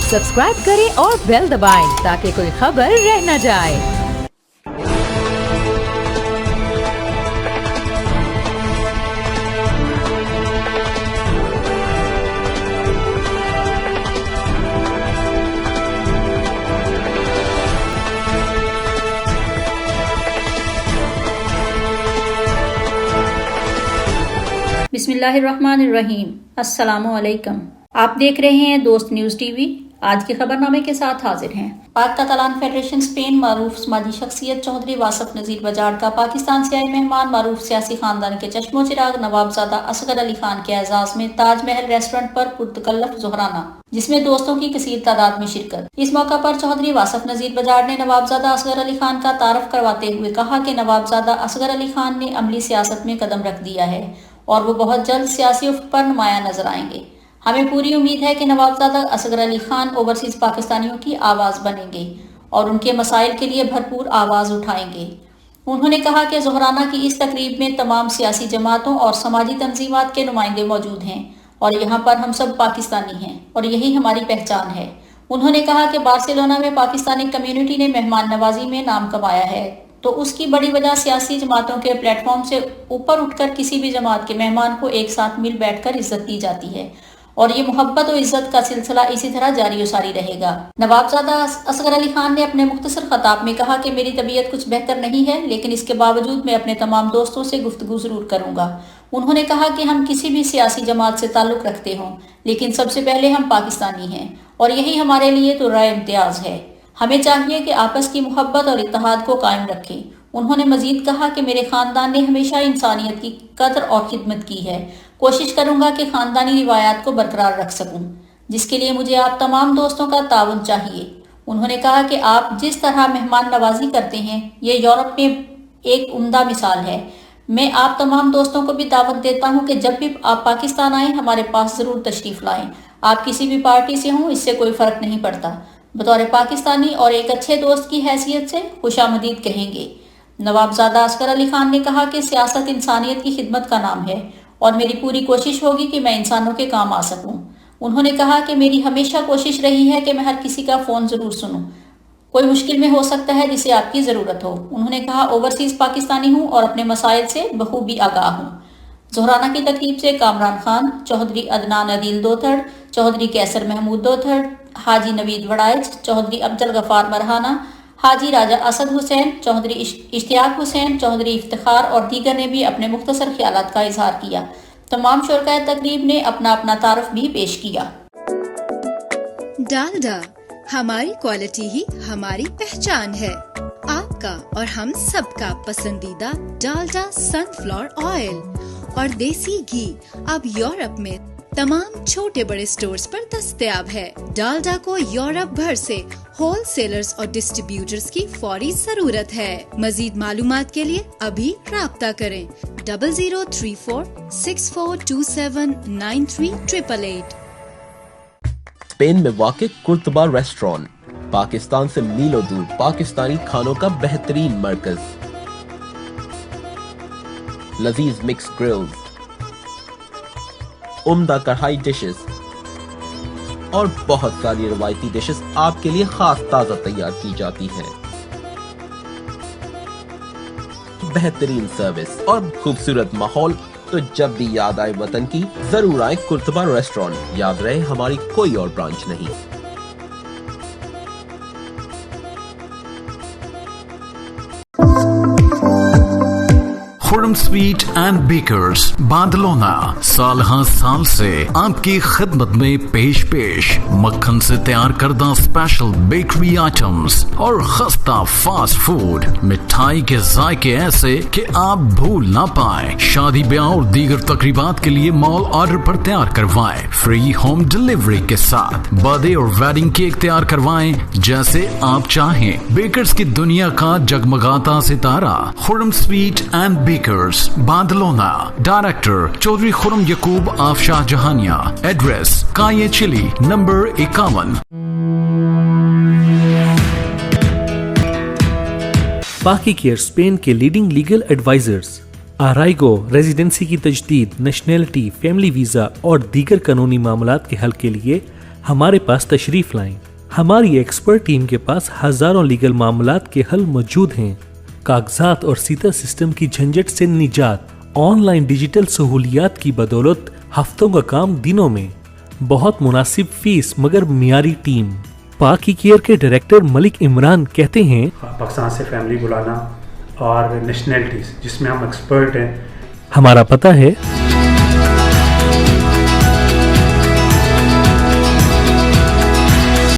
Subscribe करें और bell दबाएं ताकि कोई खबर रह न जाए। बिस्मिल्लाहिर्रहमानिर्रहीम। अस्सलामुअलैकुम। आप देख रहे हैं दोस्त न्यूज़ टीवी। आज के खबरनामे के साथ हाजिर हैं। पाक कतालान फेडरेशन स्पेन मारूफ समाजी शख्सियत चौधरी वासफ नज़ीर बजाड़ का पाकिस्तान से आए मेहमान मारूफ सियासी खानदान के चश्मो चिराग नवाबजादा असगर अली खान के एजाज़ में ताज महल रेस्टोरेंट पर पुरतकल्लफ ज़ोहराना, जिसमें दोस्तों की कसीर तादाद में शिरकत। इस मौका पर चौधरी वासफ नज़ीर बजाड़ ने नवाबजादा असगर अली खान का तारफ करवाते हुए कहा कि नवाबजादा असगर अली खान ने अमली सियासत में कदम रख दिया है और वो बहुत जल्द सियासी उफ्क पर नुमाया नजर आएंगे। हमें पूरी उम्मीद है कि नवाबजादा असगर अली खान ओवरसीज पाकिस्तानियों की आवाज़ बनेंगे और उनके मसाइल के लिए भरपूर आवाज़ उठाएंगे। उन्होंने कहा कि ज़ोहराना की इस तकरीब में तमाम सियासी जमातों और समाजी तंजीमात के नुमाइंदे मौजूद हैं और यहाँ पर हम सब पाकिस्तानी हैं और यही हमारी पहचान है। उन्होंने कहा कि बार्सिलोना में पाकिस्तानी कम्यूनिटी ने मेहमान नवाजी में नाम कमाया है, तो उसकी बड़ी वजह सियासी जमातों के प्लेटफॉर्म से ऊपर उठकर किसी भी जमात के मेहमान को एक साथ मिल बैठकर इज्जत दी जाती है और ये मोहब्बत और इज्जत का सिलसिला इसी तरह जारी व सारी रहेगा। नवाबजादा असगर अली खान ने अपने मुख्तसर खताब में कहा कि मेरी तबीयत कुछ बेहतर नहीं है, लेकिन इसके बावजूद मैं अपने तमाम दोस्तों से गुफ्तगू ज़रूर करूँगा। उन्होंने कहा कि हम किसी भी सियासी जमात से ताल्लुक़ रखते हों, लेकिन सबसे पहले हम पाकिस्तानी हैं और यही हमारे लिए तो राय इम्तियाज़ है। हमें चाहिए कि आपस की मोहब्बत और इत्तेहाद को कायम रखें। उन्होंने मजीद कहा कि मेरे ख़ानदान ने हमेशा इंसानियत की कदर और खिदमत की है। कोशिश करूँगा कि ख़ानदानी रिवायात को बरकरार रख सकूँ, जिसके लिए मुझे आप तमाम दोस्तों का ताउन चाहिए। उन्होंने कहा कि आप जिस तरह मेहमान नवाजी करते हैं, ये यूरोप में एक उम्दा मिसाल है। मैं आप तमाम दोस्तों को भी दावत देता हूँ कि जब भी आप पाकिस्तान आएँ, हमारे पास ज़रूर तशरीफ़ लाएँ। आप किसी भी पार्टी से हों, इससे कोई फ़र्क नहीं पड़ता। बतौर पाकिस्तानी और एक अच्छे दोस्त की हैसियत से खुशामदीद कहेंगे। नवाबजादा असगर अली खान ने कहा कि सियासत इंसानियत की खिदमत का नाम है और मेरी पूरी कोशिश होगी कि मैं इंसानों के काम आ सकूं। उन्होंने कहा कि मेरी हमेशा कोशिश रही है कि मैं हर किसी का फ़ोन ज़रूर सुनूं। कोई मुश्किल में हो सकता है जिसे आपकी ज़रूरत हो। उन्होंने कहा ओवरसीज़ पाकिस्तानी हूँ और अपने मसाइल से बखूबी आगाह हूँ। ज़ोहराना की तकरीब से कामरान खान, चौधरी अदनान अदील दोथड़, चौधरी कैसर महमूद दोथड़, हाजी नवीद वड़ाइच, चौधरी अब्दुल गफ़ार मरहाना, हाजी राजा असद हुसैन, चौधरी इश्तियाक हुसैन, चौधरी इफ्तिखार और दीगर ने भी अपने मुख्तसर ख्यालात का इजहार किया। तमाम शुरकाए तकरीब ने अपना अपना तारुफ भी पेश किया। डालडा, हमारी क्वालिटी ही हमारी पहचान है। आपका और हम सबका पसंदीदा डालडा सनफ्लावर ऑयल और देसी घी अब यूरोप में तमाम छोटे बड़े स्टोर्स पर दस्तयाब है। डालडा को यूरोप भर से होलसेलर्स और डिस्ट्रीब्यूटर्स की फौरी जरूरत है। मजीद मालूमात के लिए अभी राब्ता करें 003464279388। स्पेन में वाक़िअ कुर्तबा रेस्टोरेंट, पाकिस्तान से मीलों दूर पाकिस्तानी खानों का बेहतरीन मरकज। लजीज मिक्स ग्रिल्स, उम्दा कढ़ाई डिशेस और बहुत सारी रवायती डिशेस आपके लिए खास ताज़ा तैयार की जाती हैं। बेहतरीन सर्विस और खूबसूरत माहौल, तो जब भी याद आए वतन की, जरूर आए कुर्तबा रेस्टोरेंट। याद रहे, हमारी कोई और ब्रांच नहीं। Khurram sweet and bakers Barcelona साल हर साल से आपकी खिदमत में पेश मक्खन से तैयार करदा स्पेशल बेकरी आइटम्स और खस्ता फास्ट फूड, मिठाई के जायके ऐसे कि आप भूल ना पाए। शादी ब्याह और दीगर तकरीबात के लिए मॉल ऑर्डर पर तैयार करवाएं, फ्री होम डिलीवरी के साथ। बर्थडे और वेडिंग केक तैयार करवाएं जैसे आप चाहें। बेकर्स की दुनिया का जगमगाता सितारा Khurram sweet and bakers Barcelona. Director Chaudhry Khurram Yaqoob Afshah Jahania. Address Calle Chile number 51। Paki care Spain के लीडिंग लीगल एडवाइजर्स आराइगो रेजिडेंसी की तजदीद, नेशनैलिटी, फैमिली वीज़ा और दीगर कानूनी मामलात के हल के लिए हमारे पास तशरीफ लाएं। हमारी एक्सपर्ट टीम के पास हजारों लीगल मामलात के हल मौजूद हैं। कागजात और सीता सिस्टम की झंझट से निजात, ऑनलाइन डिजिटल सहूलियात की बदौलत हफ्तों का काम दिनों में, बहुत मुनासिब फीस मगर मियारी टीम। पाकी केयर के डायरेक्टर मलिक इमरान कहते हैं, पाकिस्तान से फैमिली बुलाना और नेशनलिटीज़ जिसमें हम एक्सपर्ट हैं। हमारा पता है